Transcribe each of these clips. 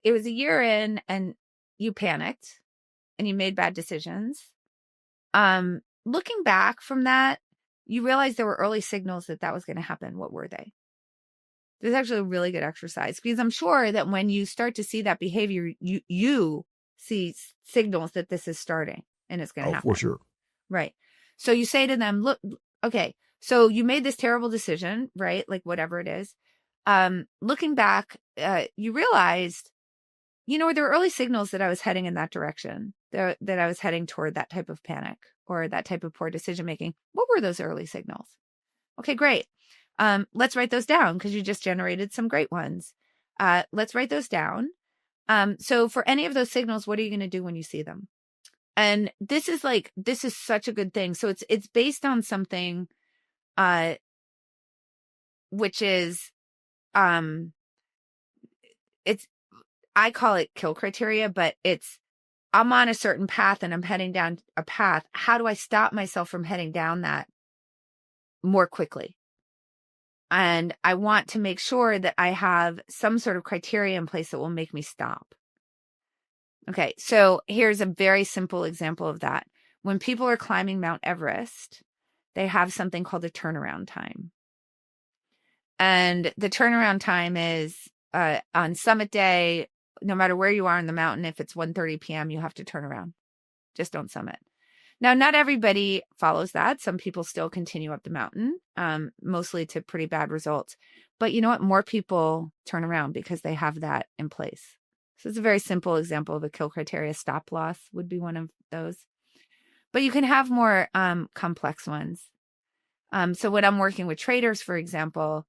it was a year in and you panicked and you made bad decisions. Looking back from that, you realize there were early signals that was going to happen. What were they? This is actually a really good exercise, because I'm sure that when you start to see that behavior, you see signals that this is starting and it's going to happen. For sure. Right. So you say to them, look, okay, so you made this terrible decision, right? Like whatever it is. Looking back, you realized, there were early signals that I was heading in that direction, that I was heading toward that type of panic or that type of poor decision-making. What were those early signals? Okay, great. Let's write those down, because you just generated some great ones. Let's write those down. So for any of those signals, what are you going to do when you see them? And this is such a good thing. So it's based on something, which is, I call it kill criteria, but I'm on a certain path and I'm heading down a path. How do I stop myself from heading down that more quickly? And I want to make sure that I have some sort of criteria in place that will make me stop. Okay, so here's a very simple example of that. When people are climbing Mount Everest, they have something called a turnaround time. And the turnaround time is on summit day, no matter where you are in the mountain, if it's 1:30 p.m., you have to turn around. Just don't summit. Now, not everybody follows that. Some people still continue up the mountain, mostly to pretty bad results. But you know what? More people turn around because they have that in place. So it's a very simple example of a kill criteria. Stop loss would be one of those. But you can have more complex ones. So when I'm working with traders, for example,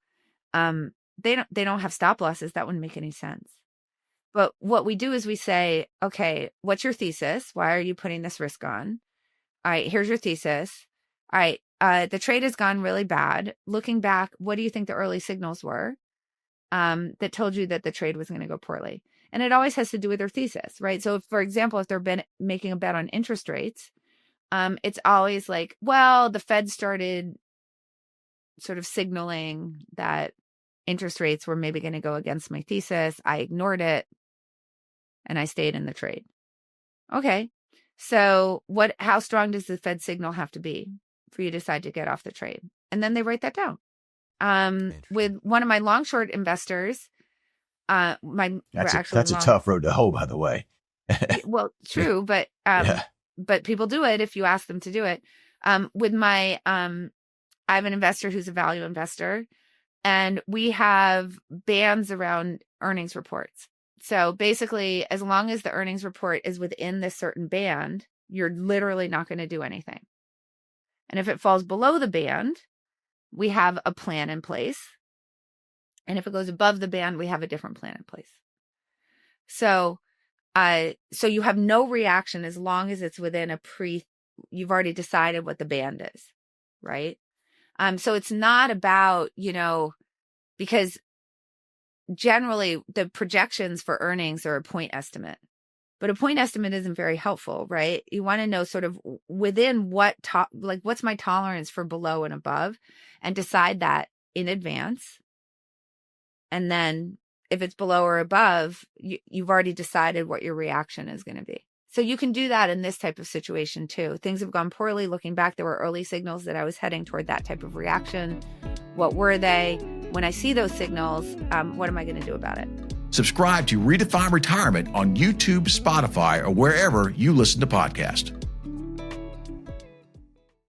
they don't have stop losses. That wouldn't make any sense. But what we do is we say, okay, what's your thesis? Why are you putting this risk on? All right, here's your thesis. All right, the trade has gone really bad. Looking back, what do you think the early signals were that told you that the trade was going to go poorly? And it always has to do with their thesis, right? So, for example, if they're making a bet on interest rates, it's always like, well, the Fed started sort of signaling that interest rates were maybe going to go against my thesis. I ignored it and I stayed in the trade. Okay. So how strong does the Fed signal have to be for you to decide to get off the trade? And then they write that down. With one of my long short investors, that's a tough road to hoe, by the way. Well, true, but people do it if you ask them to do it. With I have an investor who's a value investor, and we have bands around earnings reports. So basically, as long as the earnings report is within this certain band, you're literally not going to do anything. And if it falls below the band, we have a plan in place. And if it goes above the band, we have a different plan in place. So you have no reaction as long as it's within you've already decided what the band is, right? So it's not about, because generally the projections for earnings are a point estimate, but a point estimate isn't very helpful, right? You want to know sort of within what's my tolerance for below and above, and decide that in advance. And then if it's below or above, you've already decided what your reaction is going to be. So you can do that in this type of situation too. Things have gone poorly. Looking back, there were early signals that I was heading toward that type of reaction. What were they? When I see those signals, what am I going to do about it? Subscribe to Redefine Retirement on YouTube, Spotify, or wherever you listen to podcasts.